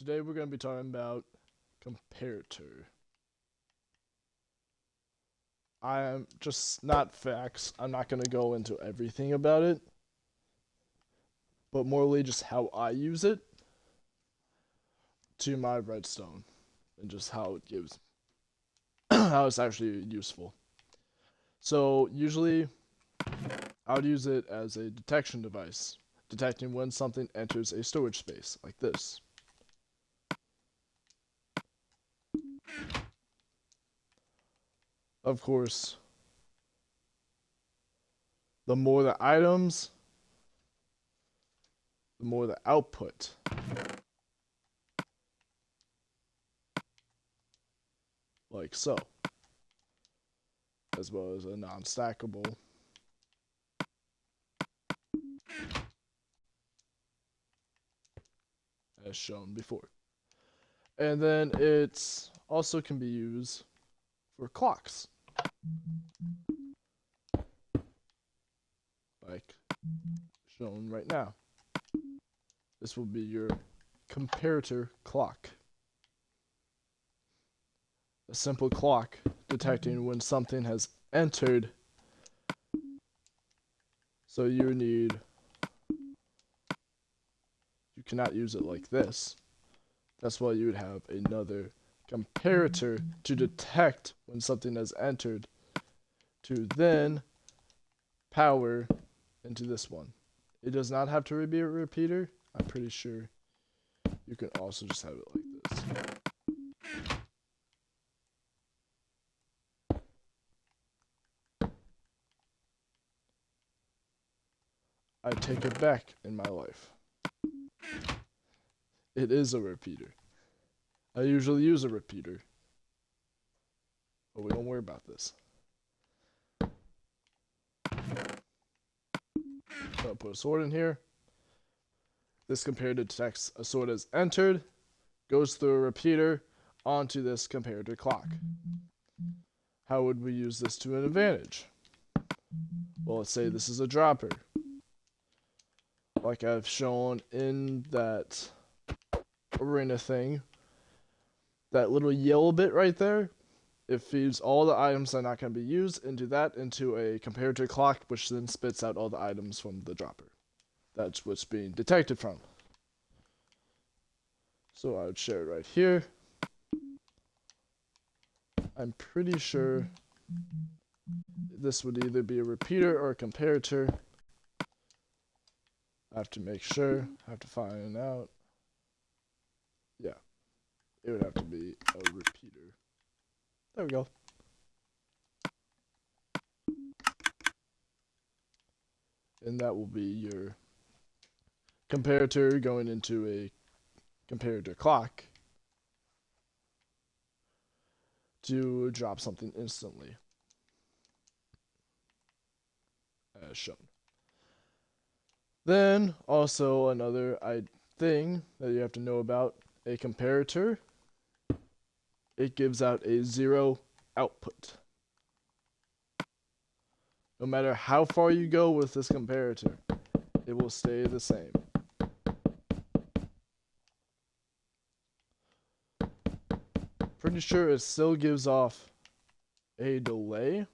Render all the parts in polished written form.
Today we're going to be talking about Comparator. I am just not facts. I'm not going to go into everything about it, but morely just how I use it to my redstone and just how it gives how it's actually useful. So usually I would use it as a detection device, detecting when something enters a storage space like this. Of course, the more the items, the more the output. Like so. As well as a non-stackable. As shown before. And then it also can be used for clocks. Like shown right now. This will be your comparator clock. A simple clock detecting when something has entered. So you cannot use it like this. That's why you would have another comparator to detect when something has entered, to then power into this one. It does not have to be a repeater. I'm pretty sure you can also just have it like this. I take it back in my life. It is a repeater. I usually use a repeater, but we don't worry about this. So I'll put a sword in here. This comparator detects a sword as entered, goes through a repeater onto this comparator clock. How would we use this to an advantage? Well, let's say this is a dropper. Like I've shown in that arena thing, that little yellow bit right there, it feeds all the items that are not going to be used into a comparator clock, which then spits out all the items from the dropper. That's what's being detected from. So I would share it right here. I'm pretty sure this would either be a repeater or a comparator. I have to make sure. I have to find out. Yeah. It would have to be a repeater. There we go. And that will be your comparator going into a comparator clock to drop something instantly, as shown. Then, also another thing that you have to know about a comparator, it gives out a 0 output. No matter how far you go with this comparator, it will stay the same. Pretty sure it still gives off a delay,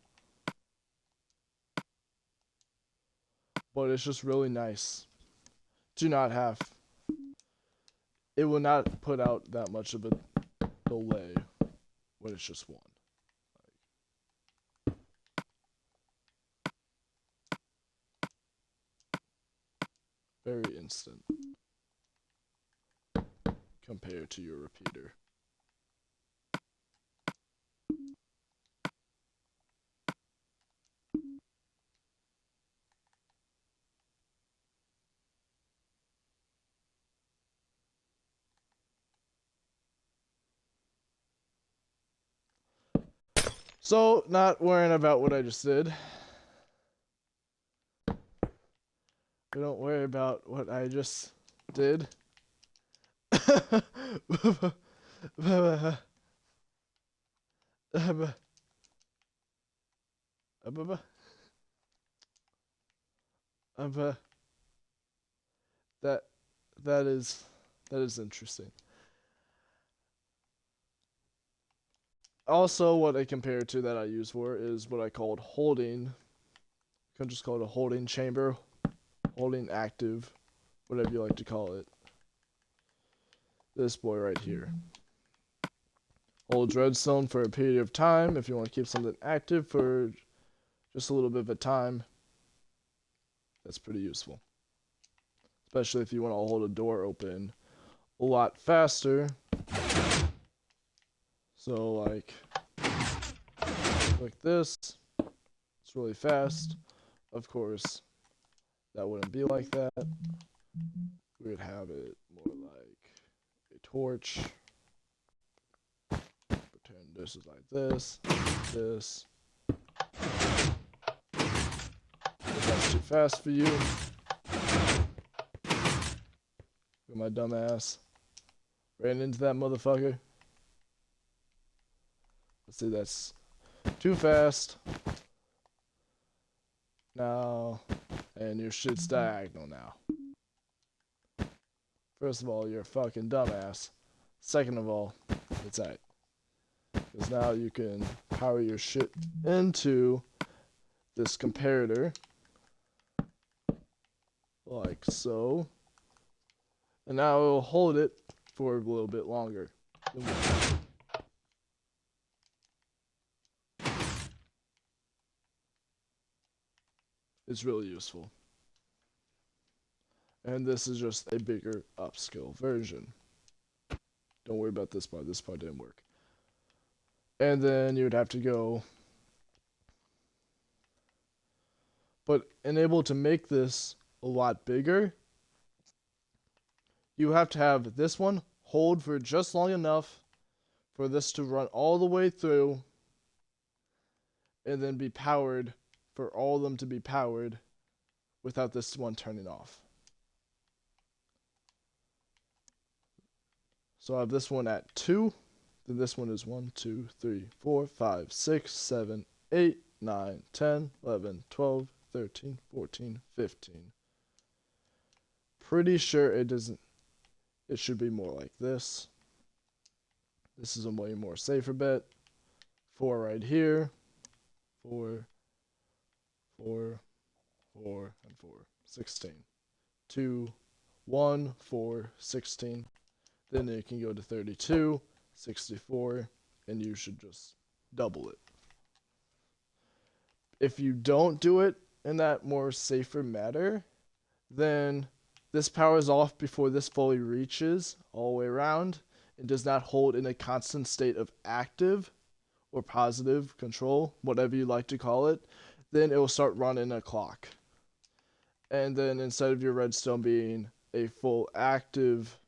but it's just really nice to not have. It will not put out that much of a delay when it's just one. Very instant compared to your repeater. So, not worrying about what I just did. We don't worry about what I just did. that that is interesting. Also, what a comparator that I use for is what I called holding. You can just call it a holding chamber, holding active, whatever you like to call it. This boy right here holds redstone for a period of time. If you want to keep something active for just a little bit of a time, that's pretty useful. Especially if you want to hold a door open a lot faster. So like this, it's really fast. Of course, that wouldn't be like that. We would have it more like a torch. Pretend this is like this, this. If that's too fast for you, my dumb ass ran into that motherfucker. Let's see, that's too fast. Now, and your shit's diagonal now. First of all, you're a fucking dumbass. Second of all, it's alright. Because now you can power your shit into this comparator. Like so. And now it will hold it for a little bit longer. It's really useful. And this is just a bigger upscale version. Don't worry about this part. This part didn't work. And then you would have to go. But enable to make this a lot bigger, you have to have this one hold for just long enough for this to run all the way through and then be powered for all of them to be powered without this one turning off. So I have this one at 2, then this one is 1, 2, 3, 4, 5, 6, 7, 8, 9, 10, 11, 12, 13, 14, 15. Pretty sure it doesn't. It should be more like this. This is a way more safer bet. 4 right here. 4, 4, 4, and 4. 16. 2, 1, 4, 16. Then it can go to 32, 64, and you should just double it. If you don't do it in that more safer manner, then this powers off before this fully reaches all the way around. It does not hold in a constant state of active or positive control, whatever you like to call it. Then it will start running a clock. And then instead of your redstone being a full active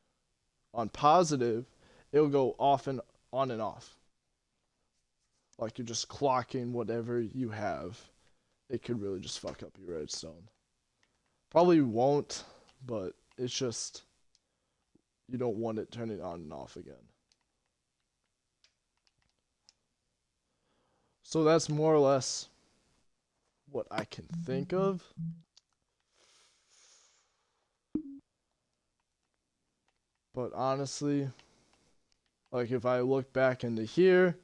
on positive, it'll go off and on and off. Like you're just clocking whatever you have. It could really just fuck up your redstone. Probably won't, but it's just you don't want it turning on and off again. So that's more or less what I can think of. But honestly, like if I look back into here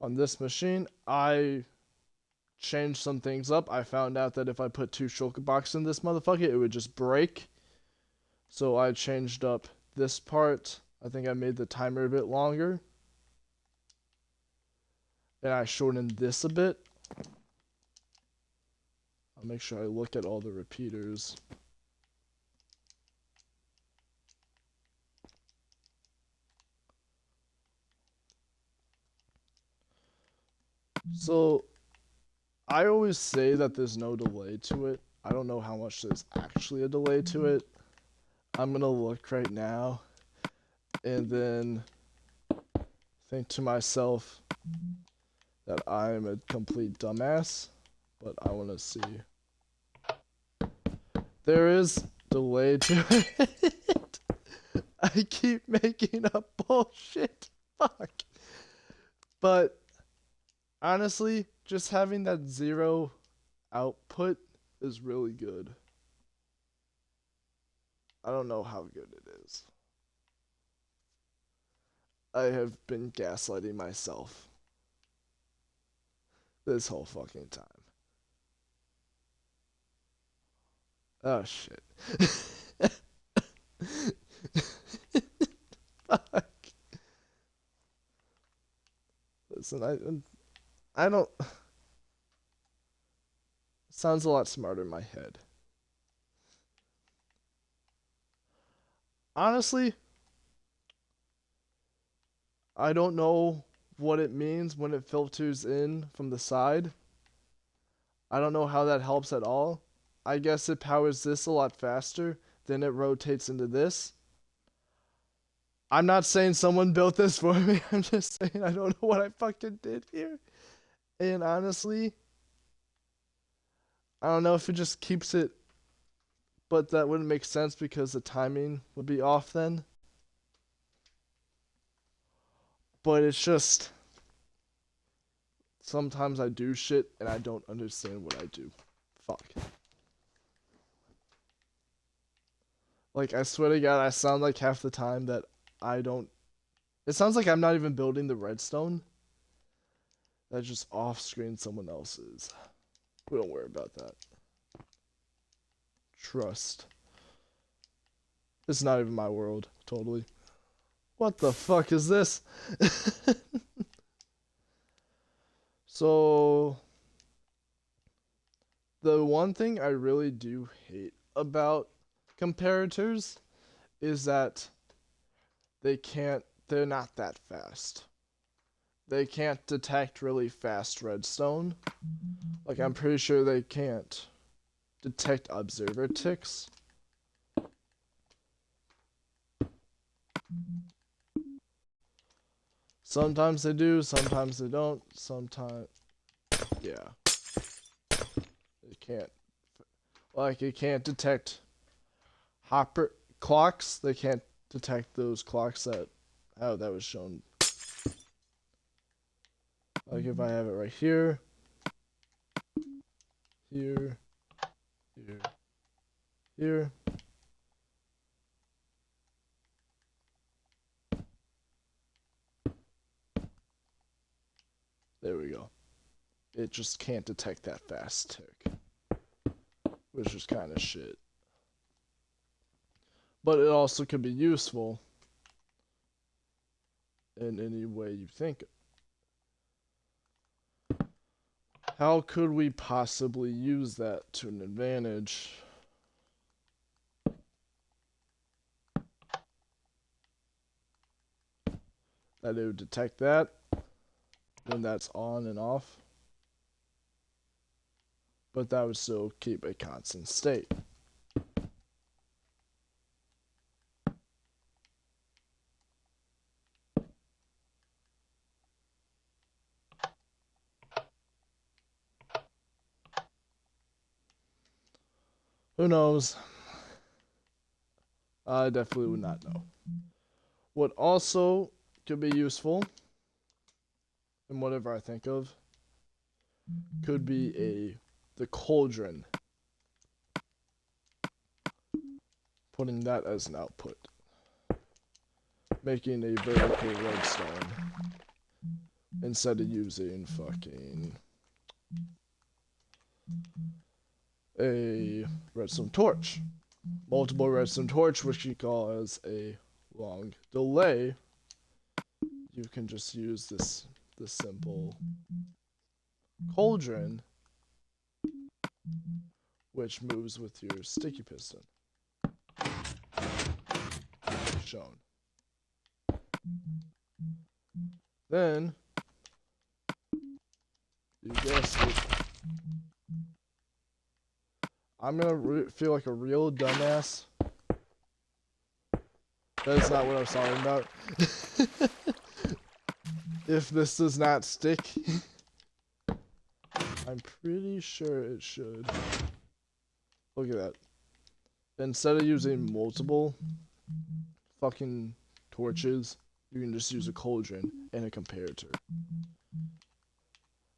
on this machine, I changed some things up. I found out that if I put 2 shulker boxes in this motherfucker, it would just break. So I changed up this part. I think I made the timer a bit longer. And I shortened this a bit. I'll make sure I look at all the repeaters. So I always say that there's no delay to it. I don't know how much there's actually a delay to it. I'm gonna look right now and then think to myself that I'm a complete dumbass, but I want to see. There is delay to it. I keep making up bullshit. Fuck. But honestly, just having that 0 output is really good. I don't know how good it is. I have been gaslighting myself this whole fucking time. Oh shit. Fuck. Listen, I don't. It sounds a lot smarter in my head. Honestly, I don't know what it means when it filters in from the side. I don't know how that helps at all. I guess it powers this a lot faster, then it rotates into this. I'm not saying someone built this for me. I'm just saying I don't know what I fucking did here. And honestly, I don't know if it just keeps it, but that wouldn't make sense because the timing would be off then. But it's just sometimes I do shit and I don't understand what I do. Fuck. Like, I swear to God, I sound like half the time that I don't. It sounds like I'm not even building the redstone. That's just off screen someone else's. We don't worry about that. Trust. It's not even my world, totally. What the fuck is this? So, the one thing I really do hate about comparators is that they're not that fast. They can't detect really fast redstone. Like, I'm pretty sure they can't detect observer ticks. Sometimes they do, sometimes they don't, sometimes, yeah. It can't, like, it can't detect hopper clocks. They can't detect those clocks that, oh, that was shown. Like, if I have it right here, here, here, here. There we go. It just can't detect that fast tick, which is kind of shit. But it also could be useful in any way you think. How could we possibly use that to an advantage? That it would detect that when that's on and off, but that would still keep a constant state. Who knows? I definitely would not know. What also could be useful, and whatever I think of, could be the cauldron. Putting that as an output. Making a vertical redstone. Instead of using fucking a redstone torch. Multiple redstone torch, which you call as a long delay. You can just use this simple cauldron, which moves with your sticky piston. Shown. Then you guessed it. I'm gonna feel like a real dumbass. That is not what I was talking about. If this does not stick, I'm pretty sure it should. Look at that. Instead of using multiple fucking torches, you can just use a cauldron and a comparator.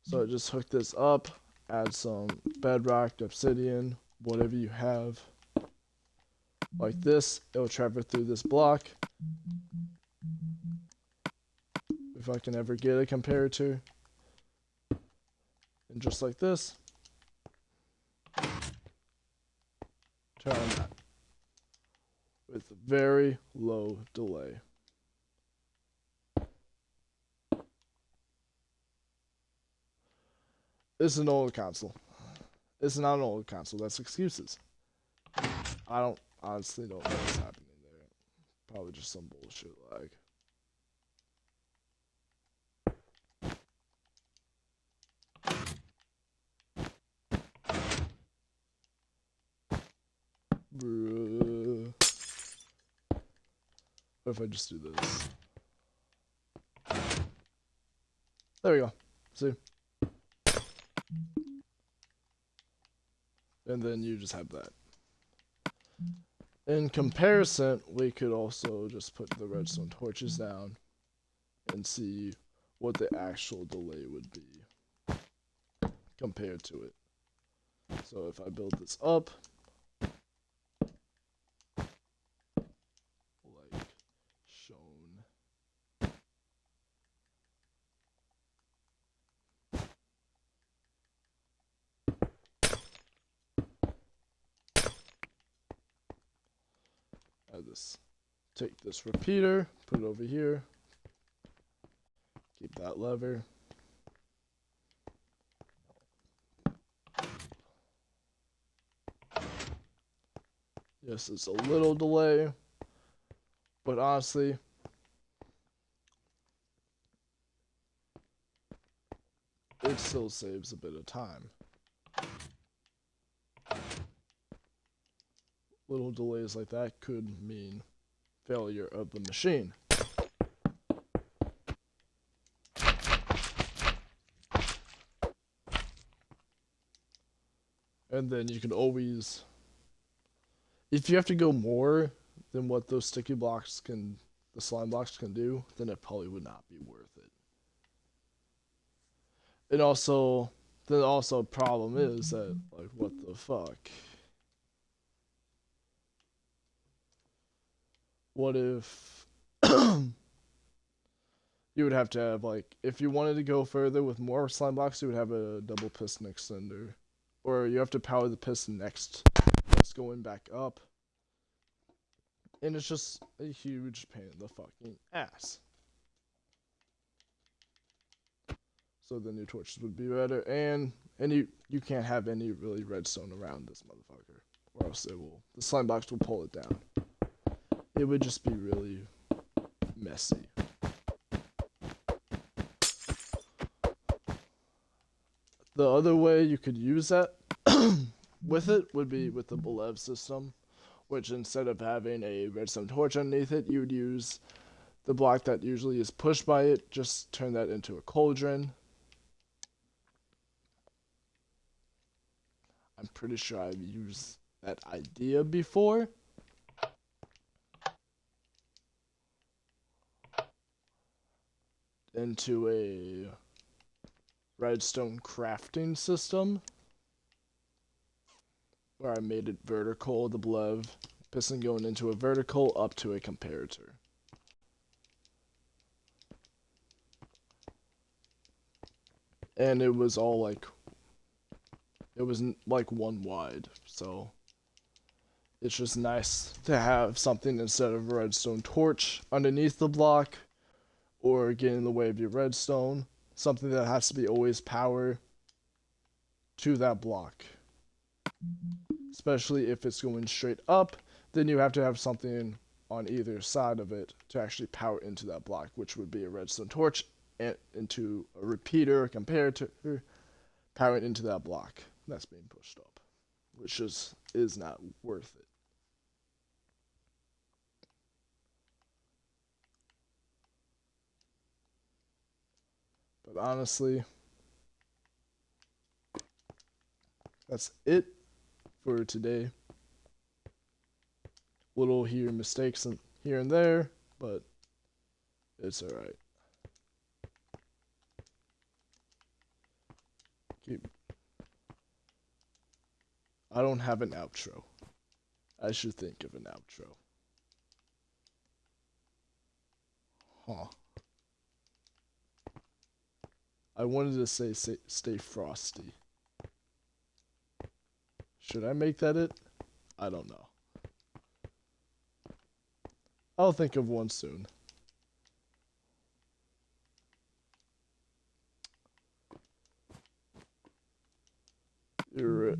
So just hook this up, add some bedrock, obsidian, whatever you have. Like this, it'll travel through this block. if I can ever get a comparator. And just like this, turn on that with very low delay. This is an old console. It's not an old console. That's excuses. I honestly don't know what's happening there. Probably just some bullshit lag. Bruh. What if I just do this? There we go. See? And then you just have that. In comparison, we could also just put the redstone torches down and see what the actual delay would be compared to it. So if I build this up, like shown, add this, take this repeater, put it over here, keep that lever. Yes, it's a little delay, but honestly, it still saves a bit of time. Little delays like that could mean failure of the machine. And then you can always, if you have to go more than what those sticky blocks can, the slime blocks can do, then it probably would not be worth it. And also, the problem is that, like, what the fuck? What if you would have to have, like, if you wanted to go further with more slime blocks, you would have a double piston extender. Or you have to power the piston next. That's going back up. And it's just a huge pain in the fucking ass. So the new torches would be better. And you can't have any really redstone around this motherfucker. Or else the slime blocks will pull it down. It would just be really messy. The other way you could use that with it would be with the Belev system, which instead of having a redstone torch underneath it, you'd use the block that usually is pushed by it, just turn that into a cauldron. I'm pretty sure I've used that idea before. Into a redstone crafting system where I made it vertical, the Belev piston going into a vertical up to a comparator. And it was all like, it was like one wide, so it's just nice to have something instead of a redstone torch underneath the block or get in the way of your redstone, something that has to be always power to that block. Especially if it's going straight up, then you have to have something on either side of it to actually power into that block, which would be a redstone torch and into a repeater, a comparator, powering into that block that's being pushed up, which just is not worth it. But honestly, that's it for today. Little here mistakes here and there, but it's alright. I don't have an outro. I should think of an outro. Huh. I wanted to say stay frosty. Should I make that it? I don't know. I'll think of one soon. You're it.